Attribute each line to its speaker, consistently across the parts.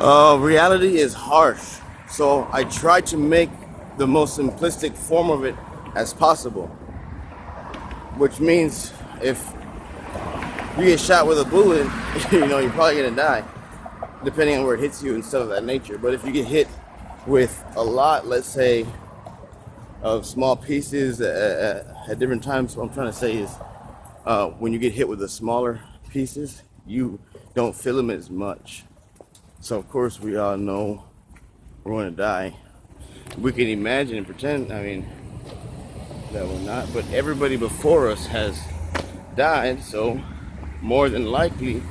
Speaker 1: Reality is harsh, so I try to make the most simplistic form of it as possible. Which means if you get shot with a bullet, you're probably gonna die, depending on where it hits you and stuff of that nature. But if you get hit with a lot, let's say, of small pieces at different times, what I'm trying to say is, when you get hit with the smaller pieces, you don't feel them as much. So of course we all know we're going to die. We can imagine and pretend, that we're not, but everybody before us has died, so more than likely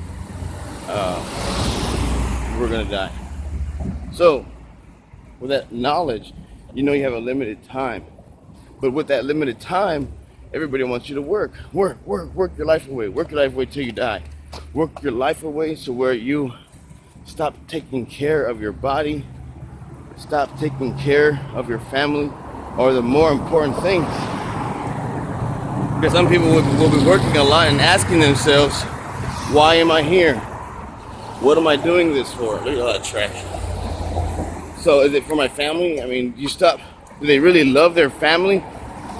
Speaker 1: we're going to die. So with that knowledge, you have a limited time. But with that limited time, everybody wants you to work your life away. Work your life away till you die. Work your life away so where you stop taking care of your body, stop taking care of your family, or the more important things. Because some people will be working a lot and asking themselves, why am I here? What am I doing this for? Look at all that trash. So is it for my family? Do they really love their family?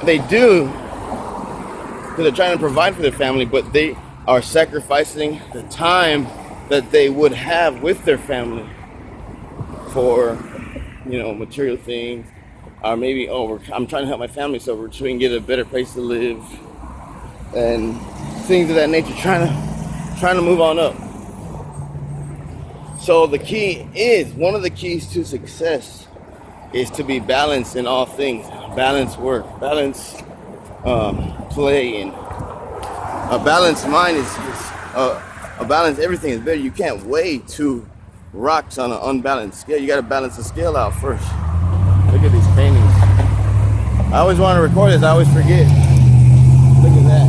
Speaker 1: They do, because they're trying to provide for their family, but they are sacrificing the time that they would have with their family for, material things, or maybe, I'm trying to help my family so we can get a better place to live, and things of that nature, trying to move on up. So one of the keys to success is to be balanced in all things. Balance work, balance play, and a balanced mind is a balanced everything is better. You can't weigh two rocks on an unbalanced scale. You got to balance the scale out first. Look at these paintings. I always want to record this. I always forget. Look at that.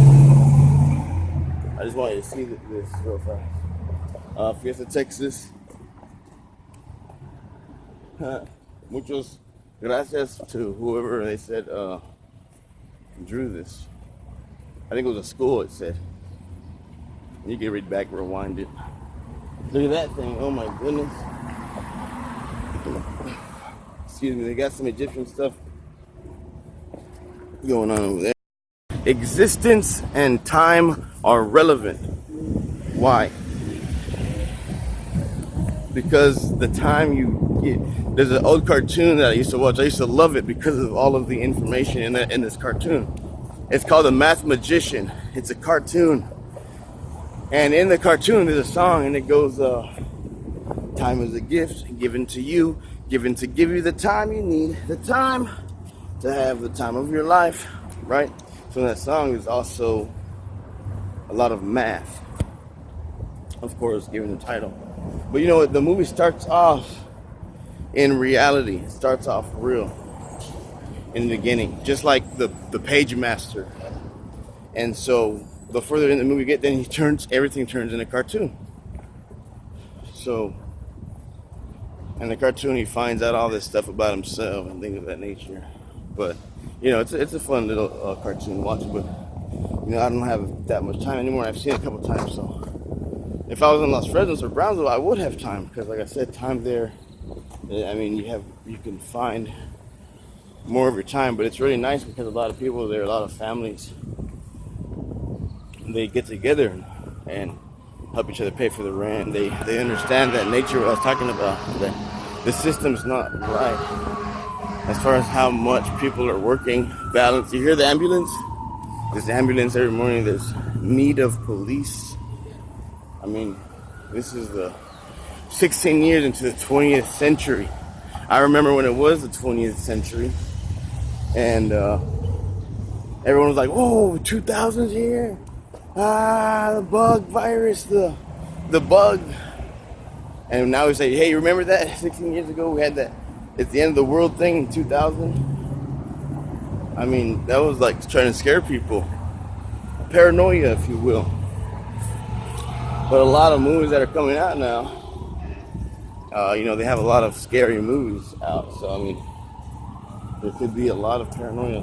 Speaker 1: I just want you to see this real fast. Fiesta, Texas. Muchos gracias to whoever they said drew this. I think it was a school, it said. You can read back, rewind it. Look at that thing. Oh my goodness. Excuse me, they got some Egyptian stuff going on over there. Existence and time are relevant. Why? Because the time you get, there's an old cartoon that I used to watch. I used to love it because of all of the information in this cartoon. It's called The Math Magician. It's a cartoon. And in the cartoon, there's a song, and it goes, time is a gift given to you, given to give you the time you need, the time to have the time of your life, right? So that song is also a lot of math, of course, given the title. But the movie starts off in reality. It starts off real in the beginning, just like the page master. And so the further in the movie you get, then everything turns into a cartoon. So in the cartoon, he finds out all this stuff about himself and things of that nature. But it's a fun little cartoon to watch. But I don't have that much time anymore. I've seen it a couple times. So if I was in Los Fresnos or Brownsville, I would have time, because like I said, time there, you can find more of your time. But it's really nice because a lot of people there, a lot of families, they get together and help each other pay for the rent. They understand that nature, what I was talking about, that the system's not right as far as how much people are working. Balance. You hear the ambulance? There's ambulance every morning. There's need of police. This is the 16 years into the 20th century. I remember when it was the 20th century, and everyone was like, "Whoa, 2000's here! The bug virus, the bug." And now we say, "Hey, remember that 16 years ago we had that? It's the end of the world thing in 2000." That was like trying to scare people, paranoia, if you will. But a lot of movies that are coming out now, they have a lot of scary movies out. So, there could be a lot of paranoia.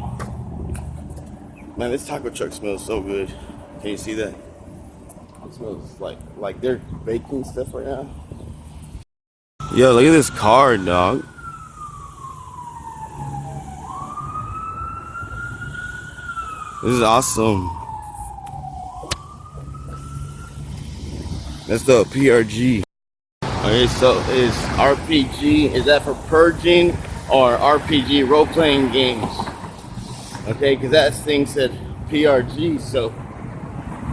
Speaker 1: Man, this taco truck smells so good. Can you see that? It smells like they're baking stuff right now. Yo, look at this car, dog. This is awesome. That's the PRG. Okay, so is RPG, is that for purging or RPG role-playing games? Okay, because that thing said PRG, so,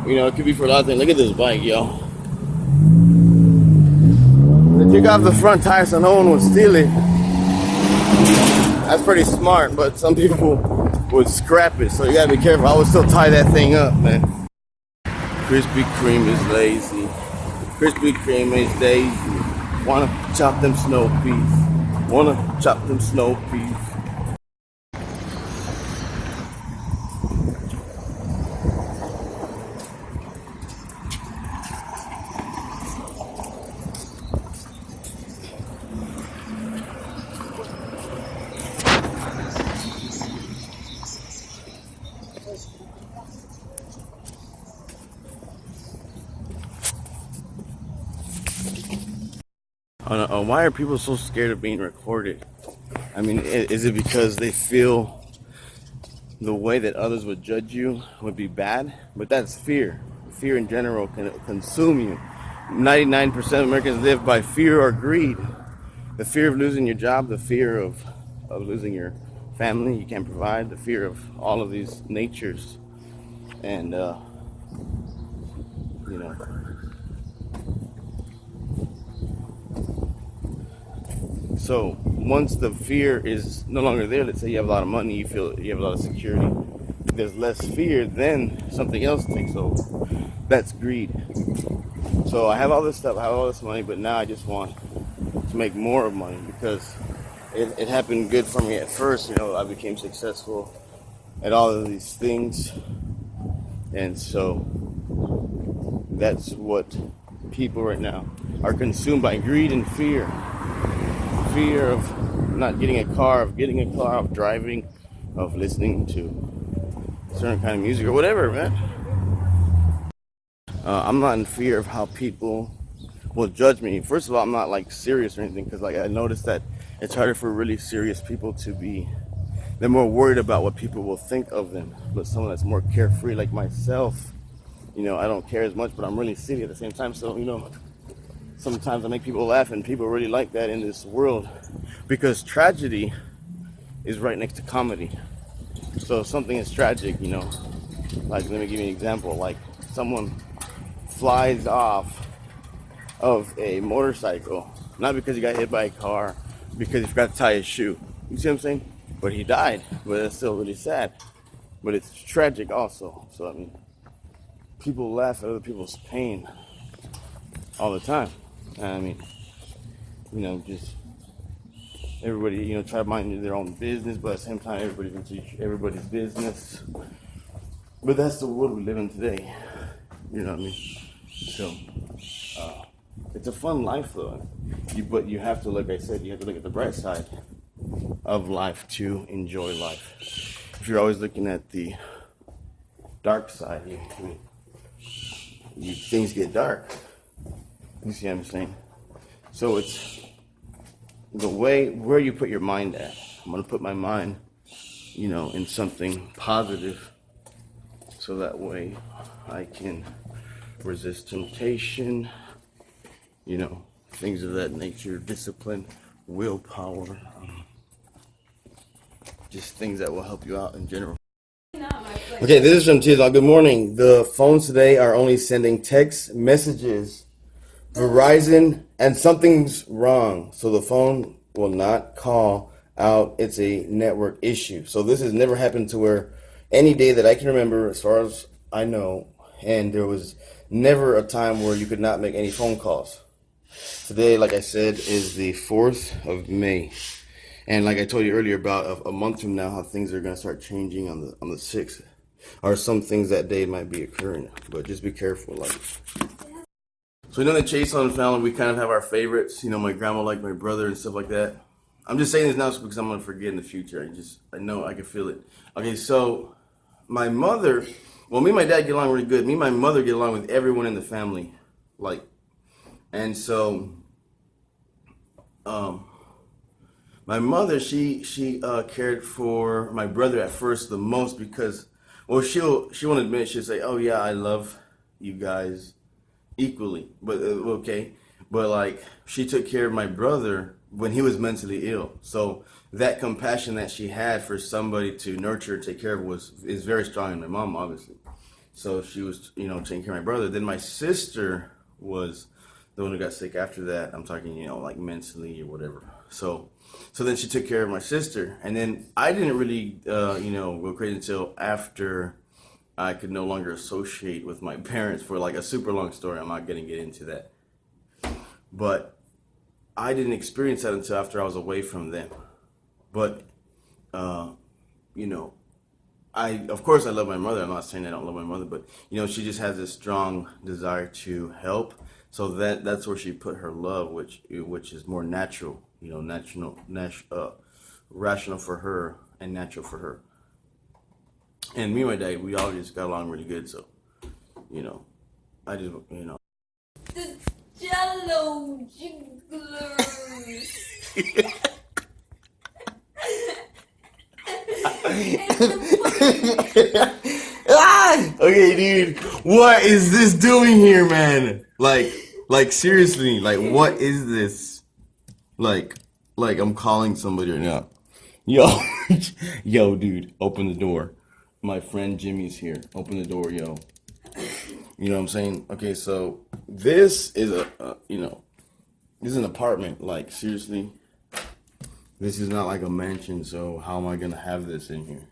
Speaker 1: it could be for a lot of things. Look at this bike, yo. They took off the front tire so no one would steal it. That's pretty smart, but some people would scrap it, so you gotta be careful. I would still tie that thing up, man. Krispy Kreme is lazy. Krispy Kreme is lazy. Wanna chop them snow peas. Wanna chop them snow peas. Why are people so scared of being recorded? I mean, is it because they feel the way that others would judge you would be bad? But that's fear. Fear in general can consume you. 99% of Americans live by fear or greed. The fear of losing your job, the fear of losing your family you can't provide, the fear of all of these natures. And, so once the fear is no longer there, let's say you have a lot of money, you feel you have a lot of security, there's less fear, then something else takes over. That's greed. So I have all this stuff, I have all this money, but now I just want to make more of money because it happened good for me at first. I became successful at all of these things. And so that's what people right now are consumed by: greed and fear. Fear of not getting a car, of getting a car, of driving, of listening to certain kind of music or whatever, man. I'm not in fear of how people will judge me. First of all, I'm not like serious or anything, because I noticed that it's harder for really serious people to be. They're more worried about what people will think of them. But someone that's more carefree like myself, I don't care as much, but I'm really silly at the same time. So, sometimes I make people laugh, and people really like that in this world, because tragedy is right next to comedy. So if something is tragic, like, let me give you an example. Like, someone flies off of a motorcycle, not because he got hit by a car, because he forgot to tie his shoe. You see what I'm saying? But he died, but it's still really sad. But it's tragic also. So, I mean, people laugh at other people's pain all the time. I mean, just everybody, try to mind their own business, but at the same time, everybody's into everybody's business. But that's the world we live in today. You know what I mean? So, it's a fun life, though. But you have to, like I said, you have to look at the bright side of life to enjoy life. If you're always looking at the dark side, things get dark. You see what I'm saying? So it's the way where you put your mind at. I'm gonna put my mind, in something positive, so that way I can resist temptation, things of that nature, discipline, willpower, just things that will help you out in general. Okay, this is from Tizon. Good morning. The phones today are only sending text messages. Verizon, and something's wrong, so the phone will not call out. It's a network issue. So this has never happened to where any day that I can remember, as far as I know, and there was never a time where you could not make any phone calls. Today, like I said, is the 4th of May. And like I told you earlier, about a month from now, how things are going to start changing on the 6th. Or some things that day might be occurring. But just be careful. So the Chase on family, we kind of have our favorites. My grandma liked my brother and stuff like that. I'm just saying this now because I'm going to forget in the future. I know, I can feel it. Okay, so my mother, me and my dad get along really good. Me and my mother get along with everyone in the family. And so Um, my mother, she cared for my brother at first the most because, well, she won't admit it. She'll say, "Oh yeah, I love you guys equally," but okay, but like she took care of my brother when he was mentally ill. So that compassion that she had for somebody to nurture, take care of was is very strong in my mom, obviously. So she was, taking care of my brother. Then my sister was the one who got sick after that. I'm talking, like mentally or whatever. So then she took care of my sister, and then I didn't really, go crazy until after I could no longer associate with my parents for like a super long story. I'm not gonna get into that, but I didn't experience that until after I was away from them. But uh, you know, I of course I love my mother. I'm not saying I don't love my mother, but she just has this strong desire to help. So that's where she put her love, which is more natural, rational for her and natural for her. And me and my dad, we all just got along really good. So you know, I just
Speaker 2: The Jello jigglers. And the
Speaker 1: Okay, dude, what is this doing here, man? Like seriously, like what is this? Like, like I'm calling somebody right now. Yo, yo, dude, open the door. My friend Jimmy's here. Open the door, yo. You know what I'm saying? Okay, so this is this is an apartment. Like seriously, this is not like a mansion. So how am I gonna have this in here?